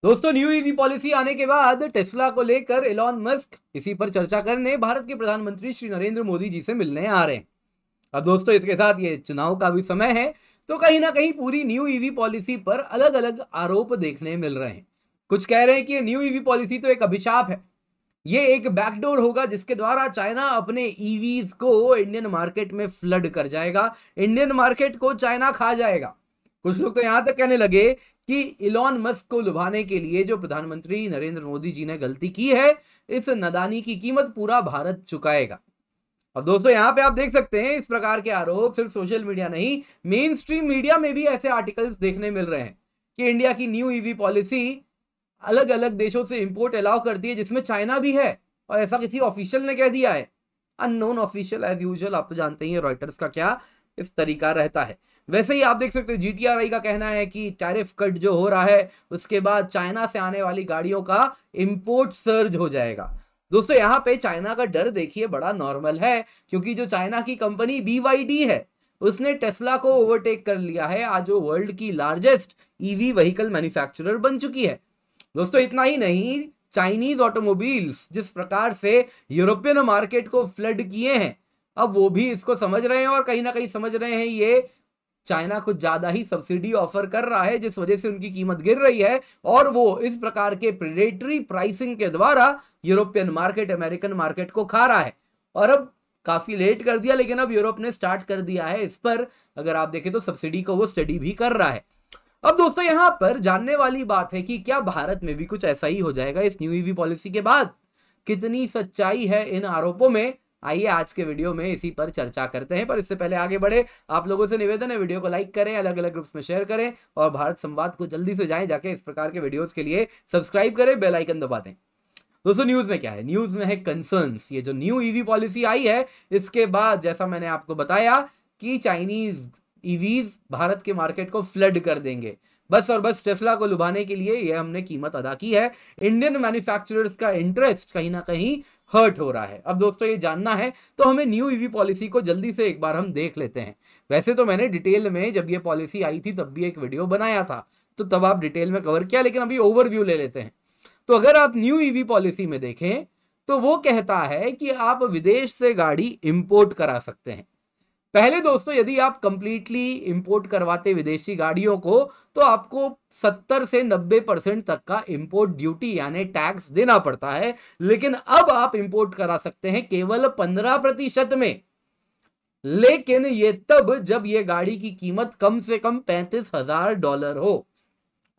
दोस्तों, new EV policy आने के बाद टेस्ला को लेकर एलॉन मस्क इसी पर चर्चा करने भारत के प्रधानमंत्री श्री नरेंद्र मोदी जी से मिलने आ रहे हैं। अब दोस्तों, इसके साथ ये चुनाव का भी समय है, तो कहीं ना कहीं पूरी न्यू ईवी पॉलिसी पर अलग अलग आरोप देखने मिल रहे हैं। कुछ कह रहे हैं कि न्यू ईवी पॉलिसी तो एक अभिशाप है, ये एक बैकडोर होगा जिसके द्वारा चाइना अपने ईवीज को इंडियन मार्केट में फ्लड कर जाएगा, इंडियन मार्केट को चाइना खा जाएगा। कुछ लोग तो यहां तक कहने लगे कि इलॉन मस्क को लुभाने के लिए जो प्रधानमंत्री नरेंद्र मोदी जी ने गलती की है, इस नादानी की कीमत पूरा भारत चुकाएगा। अब दोस्तों, यहां पे आप देख सकते हैं इस प्रकार के आरोप सिर्फ सोशल मीडिया नहीं, मेन स्ट्रीम मीडिया में भी ऐसे आर्टिकल्स देखने मिल रहे हैं कि इंडिया की न्यू ईवी पॉलिसी अलग अलग देशों से इंपोर्ट अलाउ करती है, जिसमें चाइना भी है। और ऐसा किसी ऑफिशियल ने कह दिया है, अननोन ऑफिशियल एज यूजुअल। आप तो जानते ही हैं रॉयटर्स का क्या इस तरीका रहता है। वैसे ही आप देख सकते हैं जीटीआरआई का कहना है कि टैरिफ कट जो हो रहा है, उसके बाद चाइना से आने वाली गाड़ियों का इंपोर्ट सर्ज हो जाएगा। दोस्तों, यहां पे चाइना का डर देखिए बड़ा नॉर्मल है, क्योंकि जो चाइना की कंपनी BYD है, उसने टेस्ला को ओवरटेक कर लिया है। आज वो वर्ल्ड की लार्जेस्ट ईवी व्हीकल मैन्युफैक्चरर बन चुकी है। दोस्तों, इतना ही नहीं, चाइनीज ऑटोमोबाइल्स जिस प्रकार से यूरोपियन मार्केट को फ्लड किए हैं, अब वो भी इसको समझ रहे हैं और कहीं ना कहीं समझ रहे हैं ये चाइना कुछ ज्यादा ही सब्सिडी ऑफर कर रहा है, जिस वजह से उनकी कीमत गिर रही है। और वो इस प्रकार के प्रेडेटरी प्राइसिंग के द्वारा यूरोपियन मार्केट, अमेरिकन मार्केट को खा रहा है। और अब काफी लेट कर दिया, लेकिन अब यूरोप ने स्टार्ट कर दिया है इस पर। अगर आप देखें तो सब्सिडी को वो स्टडी भी कर रहा है। अब दोस्तों, यहां पर जानने वाली बात है कि क्या भारत में भी कुछ ऐसा ही हो जाएगा इस न्यू ईवी पॉलिसी के बाद? कितनी सच्चाई है इन आरोपों में? आइए आज के वीडियो में इसी पर चर्चा करते हैं। पर इससे पहले आगे बढ़े, आप लोगों से निवेदन है, वीडियो को लाइक करें, अलग अलग ग्रुप्स में शेयर करें और भारत संवाद को जल्दी से जाएं जाके इस प्रकार के वीडियोस के लिए सब्सक्राइब करें, बेल आइकन दबा दें। दोस्तों, न्यूज में क्या है? न्यूज में है कंसर्न्स। ये जो न्यू ईवी पॉलिसी आई है, इसके बाद जैसा मैंने आपको बताया कि चाइनीज ईवीज भारत के मार्केट को फ्लड कर देंगे। बस और बस टेस्ला को लुभाने के लिए ये हमने कीमत अदा की है। इंडियन मैन्युफैक्चरर्स का इंटरेस्ट कहीं ना कहीं हर्ट हो रहा है। अब दोस्तों, ये जानना है तो हमें न्यू ईवी पॉलिसी को जल्दी से एक बार हम देख लेते हैं। वैसे तो मैंने डिटेल में जब ये पॉलिसी आई थी तब भी एक वीडियो बनाया था, तो तब आप डिटेल में कवर किया, लेकिन अभी ओवरव्यू ले लेते हैं। तो अगर आप न्यू ईवी पॉलिसी में देखें तो वो कहता है कि आप विदेश से गाड़ी इंपोर्ट करा सकते हैं। पहले दोस्तों, यदि आप कंप्लीटली इंपोर्ट करवाते विदेशी गाड़ियों को, तो आपको 70 से 90% तक का इंपोर्ट ड्यूटी यानी टैक्स देना पड़ता है। लेकिन अब आप इंपोर्ट करा सकते हैं केवल 15% में। लेकिन ये तब जब ये गाड़ी की कीमत कम से कम $35,000 हो।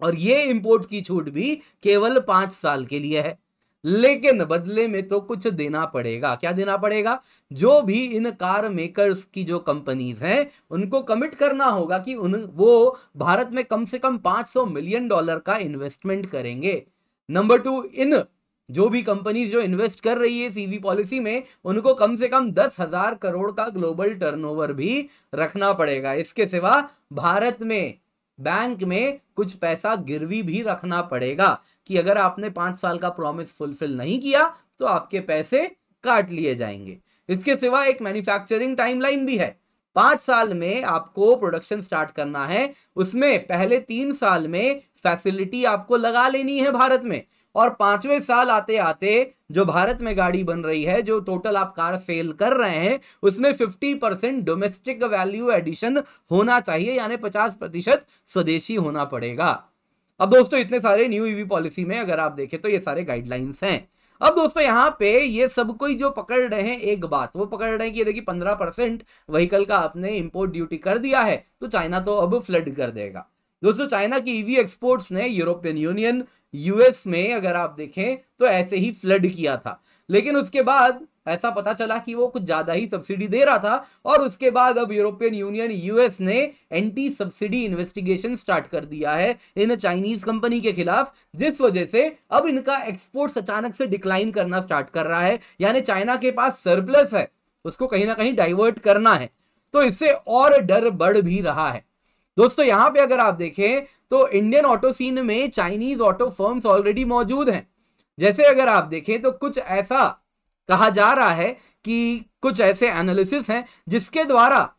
और ये इंपोर्ट की छूट भी केवल 5 साल के लिए है। लेकिन बदले में तो कुछ देना पड़ेगा। क्या देना पड़ेगा? जो भी इन कार मेकर्स की जो कंपनीज हैं, उनको कमिट करना होगा कि वो भारत में कम से कम $500 मिलियन का इन्वेस्टमेंट करेंगे। नंबर 2, इन जो भी कंपनीज जो इन्वेस्ट कर रही है सीवी पॉलिसी में, उनको कम से कम 10,000 करोड़ का ग्लोबल टर्नओवर भी रखना पड़ेगा। इसके सिवा भारत में बैंक में कुछ पैसा गिरवी भी रखना पड़ेगा कि अगर आपने 5 साल का प्रॉमिस फुलफिल नहीं किया तो आपके पैसे काट लिए जाएंगे। इसके सिवा एक मैन्युफैक्चरिंग टाइमलाइन भी है। 5 साल में आपको प्रोडक्शन स्टार्ट करना है, उसमें पहले 3 साल में फैसिलिटी आपको लगा लेनी है भारत में, और 5वें साल आते आते जो भारत में गाड़ी बन रही है, जो टोटल आप कार सेल कर रहे हैं, उसमें 50% डोमेस्टिक वैल्यू एडिशन होना चाहिए, यानी 50% स्वदेशी होना पड़ेगा। अब दोस्तों, इतने सारे न्यू ईवी पॉलिसी में अगर आप देखें तो ये सारे गाइडलाइंस हैं। अब दोस्तों, यहां पे ये सब कोई जो पकड़ रहे हैं एक बात, वो पकड़ रहे हैं कि देखिए 15% व्हीकल का आपने इंपोर्ट ड्यूटी कर दिया है, तो चाइना तो अब फ्लड कर देगा। दोस्तों, चाइना की ईवी एक्सपोर्ट्स ने यूरोपियन यूनियन, यूएस में अगर आप देखें तो ऐसे ही फ्लड किया था। लेकिन उसके बाद ऐसा पता चला कि वो कुछ ज्यादा ही सब्सिडी दे रहा था, और उसके बाद अब यूरोपियन यूनियन, यूएस ने एंटी सब्सिडी इन्वेस्टिगेशन स्टार्ट कर दिया है इन चाइनीज कंपनी के खिलाफ, जिस वजह से अब इनका एक्सपोर्ट्स अचानक से डिक्लाइन करना स्टार्ट कर रहा है। यानी चाइना के पास सरप्लस है, उसको कहीं ना कहीं डाइवर्ट करना है, तो इससे और डर बढ़ भी रहा है। दोस्तों, यहां पे अगर आप देखें तो इंडियन ऑटो सीन में चाइनीज ऑटो फर्म्स ऑलरेडी मौजूद हैं। जैसे अगर आप देखें तो कुछ ऐसा कहा जा रहा है कि कुछ ऐसे एनालिसिस हैं जिसके द्वारा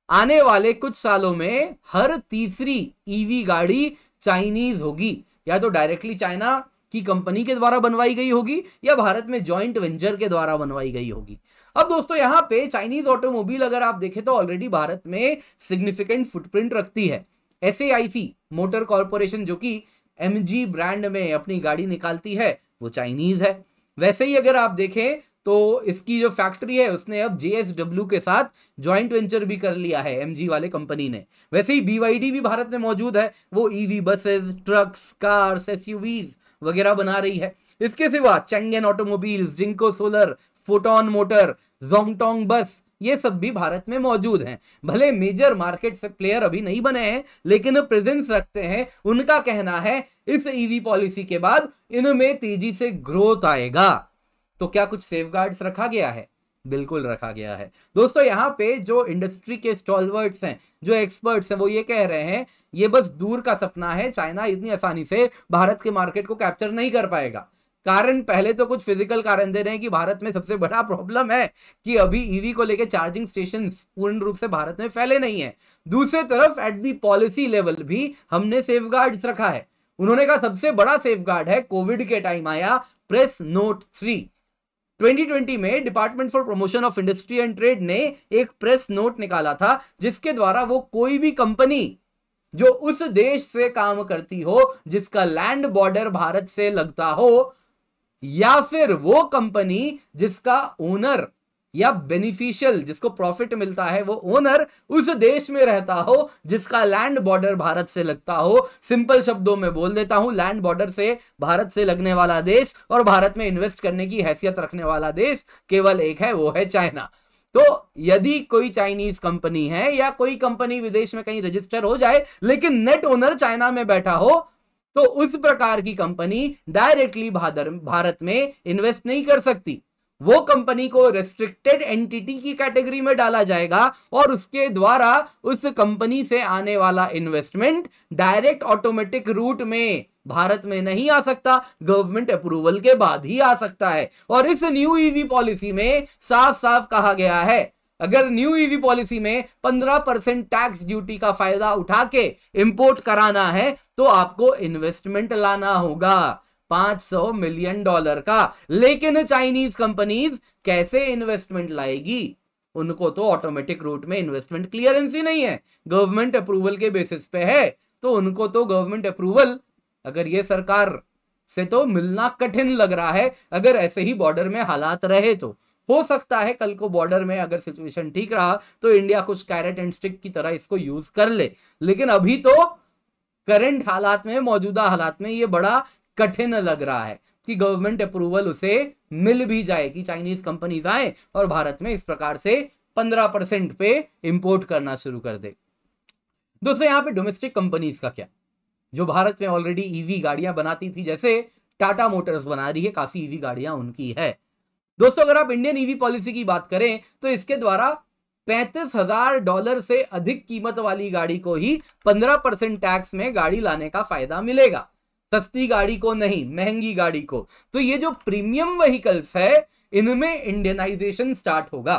आने वाले कुछ सालों में हर तीसरी ईवी गाड़ी चाइनीज होगी। या तो डायरेक्टली चाइना की कंपनी के द्वारा बनवाई गई होगी या भारत में जॉइंट वेंचर के द्वारा बनवाई गई होगी। अब दोस्तों यहां पे चाइनीज ऑटोमोबाइल अगर आप देखें तो ऑलरेडी भारत में सिग्निफिकेंट फुटप्रिंट रखती है। SAIC मोटर कॉर्पोरेशन जो कि MG ब्रांड में अपनी गाड़ी निकालती है वो चाइनीज है। वैसे ही अगर आप देखें तो इसकी जो फैक्ट्री है उसने अब JSW के साथ जॉइंट वेंचर भी कर लिया है MG वाले कंपनी ने। वैसे ही BYD भी भारत में मौजूद है, वो EV buses, trucks, cars, SUVs वगैरह बना रही है। इसके सिवा Changan automobiles, Jinko solar, Foton motor, Zhongtong bus, ये सब भी भारत में मौजूद हैं। भले मेजर मार्केट से प्लेयर अभी नहीं बने हैं लेकिन प्रेजेंस रखते हैं। उनका कहना है इस EV पॉलिसी के बाद इनमें तेजी से ग्रोथ आएगा। तो क्या कुछ सेफगार्ड्स रखा गया है? बिल्कुल रखा गया है। दोस्तों यहाँ पे जो इंडस्ट्री के स्टॉलवर्ड्स हैं, जो एक्सपर्ट्स हैं, वो ये कह रहे हैं ये बस दूर का सपना है, चाइना इतनी आसानी से भारत के मार्केट को कैप्चर नहीं कर पाएगा। कारण पहले तो कुछ फिजिकल कारण दे रहे हैं कि भारत में सबसे बड़ा प्रॉब्लम है कि अभी EV को लेकर चार्जिंग स्टेशन पूर्ण रूप से भारत में फैले नहीं है। दूसरी तरफ एट दी पॉलिसी लेवल भी हमने सेफगार्ड्स रखा है। उन्होंने कहा सबसे बड़ा सेफगार्ड है कोविड के टाइम आया प्रेस नोट 3। 2020 में department for promotion of industry and trade ने एक प्रेस नोट निकाला था जिसके द्वारा वो कोई भी कंपनी जो उस देश से काम करती हो जिसका लैंड बॉर्डर भारत से लगता हो, या फिर वो कंपनी जिसका ओनर या बेनिफिशियल जिसको प्रॉफिट मिलता है वो ओनर उस देश में रहता हो जिसका लैंड बॉर्डर भारत से लगता हो। सिंपल शब्दों में बोल देता हूं, लैंड बॉर्डर से भारत से लगने वाला देश और भारत में इन्वेस्ट करने की हैसियत रखने वाला देश केवल एक है, वो है चाइना। तो यदि कोई चाइनीज कंपनी है या कोई कंपनी विदेश में कहीं रजिस्टर हो जाए लेकिन नेट ओनर चाइना में बैठा हो तो उस प्रकार की कंपनी डायरेक्टली भारत में इन्वेस्ट नहीं कर सकती। वो कंपनी को रेस्ट्रिक्टेड एंटिटी की कैटेगरी में डाला जाएगा और उसके द्वारा उस कंपनी से आने वाला इन्वेस्टमेंट डायरेक्ट ऑटोमेटिक रूट में भारत में नहीं आ सकता, गवर्नमेंट अप्रूवल के बाद ही आ सकता है। और इस न्यू EV पॉलिसी में साफ साफ कहा गया है अगर न्यू EV पॉलिसी में 15% टैक्स ड्यूटी का फायदा उठा के इंपोर्ट कराना है तो आपको इन्वेस्टमेंट लाना होगा $500 मिलियन का। लेकिन चाइनीज कंपनीज कैसे इन्वेस्टमेंट लाएगी? उनको तो ऑटोमेटिक रूट में इन्वेस्टमेंट क्लियरेंस ही नहीं है, गवर्नमेंट अप्रूवल के बेसिस पे है। तो उनको तो गवर्नमेंट अप्रूवल अगर ये सरकार से तो मिलना कठिन लग रहा है। अगर ऐसे ही बॉर्डर में हालात रहे तो हो सकता है कल को बॉर्डर में अगर सिचुएशन ठीक रहा तो इंडिया कुछ कैरेट एंड स्टिक की तरह इसको यूज कर ले। लेकिन अभी तो करंट हालात में, मौजूदा हालात में ये बड़ा कठिन लग रहा है कि गवर्नमेंट अप्रूवल उसे मिल भी जाए कि चाइनीज कंपनीज आए और भारत में इस प्रकार से 15% पे इंपोर्ट करना शुरू कर दे। दोस्तों यहाँ पे डोमेस्टिक कंपनीज का क्या, जो भारत में ऑलरेडी EV गाड़ियां बनाती थी, जैसे टाटा मोटर्स बना रही है, काफी EV गाड़ियां उनकी है। दोस्तों अगर आप इंडियन EV पॉलिसी की बात करें तो इसके द्वारा $35,000 से अधिक कीमत वाली गाड़ी को ही 15% टैक्स में गाड़ी लाने का फायदा मिलेगा, सस्ती गाड़ी को नहीं, महंगी गाड़ी को। तो ये जो प्रीमियम व्हीकल्स है इनमें इंडियनाइजेशन स्टार्ट होगा।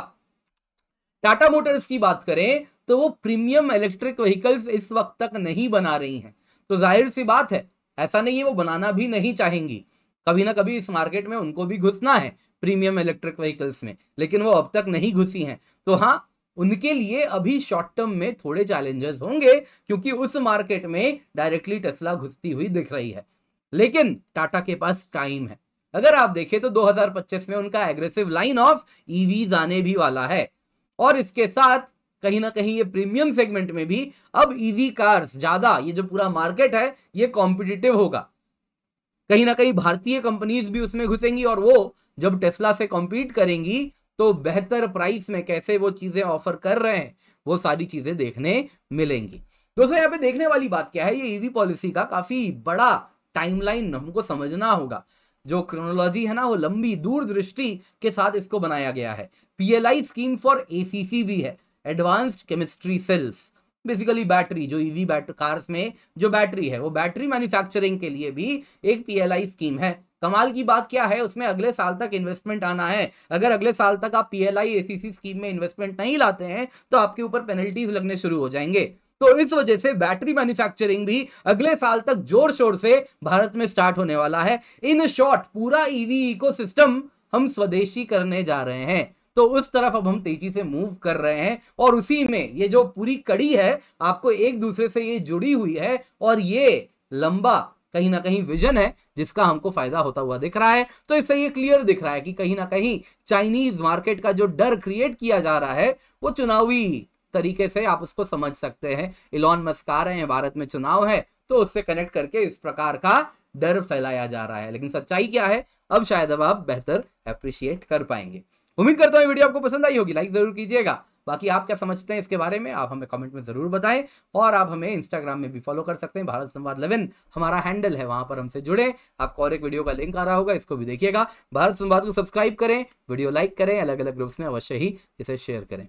टाटा मोटर्स की बात करें तो वो प्रीमियम इलेक्ट्रिक व्हीकल्स इस वक्त तक नहीं बना रही हैं। तो जाहिर सी बात है, ऐसा नहीं है वो बनाना भी नहीं चाहेंगी, कभी ना कभी इस मार्केट में उनको भी घुसना है प्रीमियम इलेक्ट्रिक व्हीकल्स में, लेकिन वो अब तक नहीं घुसी हैं। तो हाँ, उनके लिए अभी शॉर्ट टर्म में थोड़े चैलेंजेस होंगे क्योंकि उस मार्केट में डायरेक्टली टेस्ला घुसती हुई दिख रही है। लेकिन टाटा के पास टाइम है। अगर आप देखें तो 2025 में उनका एग्रेसिव लाइन ऑफ EVs आने भी वाला है और इसके साथ कहीं ना कहीं ये प्रीमियम सेगमेंट में भी अब EV कार्स ज्यादा, ये जो पूरा मार्केट है ये कॉम्पिटिटिव होगा। कहीं ना कहीं भारतीय कंपनीज भी उसमें घुसेंगी और वो जब टेस्ला से कॉम्पीट करेंगी तो बेहतर प्राइस में कैसे वो चीजें ऑफर कर रहे हैं वो सारी चीजें देखने मिलेंगी। दोस्तों यहाँ पे देखने वाली बात क्या है, ये EV पॉलिसी का काफी बड़ा टाइमलाइन हमको समझना होगा। जो क्रोनोलॉजी है ना वो लंबी दूरदृष्टि के साथ इसको बनाया गया है। PLI स्कीम फॉर ACC भी है, advanced chemistry cells, basically battery, जो EV बैटरी कार्स में जो बैटरी है वो बैटरी मैन्युफैक्चरिंग के लिए भी एक PLI स्कीम है। कमाल की बात क्या है, उसमें अगले साल तक इन्वेस्टमेंट आना है। अगर अगले साल तक आप PLI ACC स्कीम में इन्वेस्टमेंट नहीं लाते हैं तो आपके ऊपर पेनल्टीज लगने शुरू हो जाएंगे। तो इस वजह से बैटरी मैन्युफैक्चरिंग भी अगले साल तक जोर शोर से भारत में स्टार्ट होने वाला है। इन शॉर्ट पूरा ईवी इकोसिस्टम हम स्वदेशी करने जा रहे हैं, तो उस तरफ अब हम तेजी से मूव कर रहे हैं। और उसी में ये जो पूरी कड़ी है आपको एक दूसरे से ये जुड़ी हुई है, और ये लंबा कहीं ना कहीं विजन है जिसका हमको फायदा होता हुआ दिख रहा है। तो इससे ये क्लियर दिख रहा है कि कहीं ना कहीं चाइनीज मार्केट का जो डर क्रिएट किया जा रहा है वो चुनावी तरीके से आप उसको समझ सकते हैं। इलॉन मस्क आ रहे हैं, भारत में चुनाव है, तो उससे कनेक्ट करके इस प्रकार का डर फैलाया जा रहा है। लेकिन सच्चाई क्या है अब शायद अब आप बेहतर अप्रिशिएट कर पाएंगे। उम्मीद करता हूं वीडियो आपको पसंद आई होगी, लाइक जरूर कीजिएगा। बाकी आप क्या समझते हैं इसके बारे में आप हमें कमेंट में जरूर बताएं, और आप हमें इंस्टाग्राम में भी फॉलो कर सकते हैं, भारत संवाद 11 हमारा हैंडल है, वहां पर हमसे जुड़े। आपको और एक वीडियो का लिंक आ रहा होगा, इसको भी देखिएगा। भारत संवाद को सब्सक्राइब करें, वीडियो लाइक करें, अलग अलग ग्रुप्स में अवश्य ही इसे शेयर करें।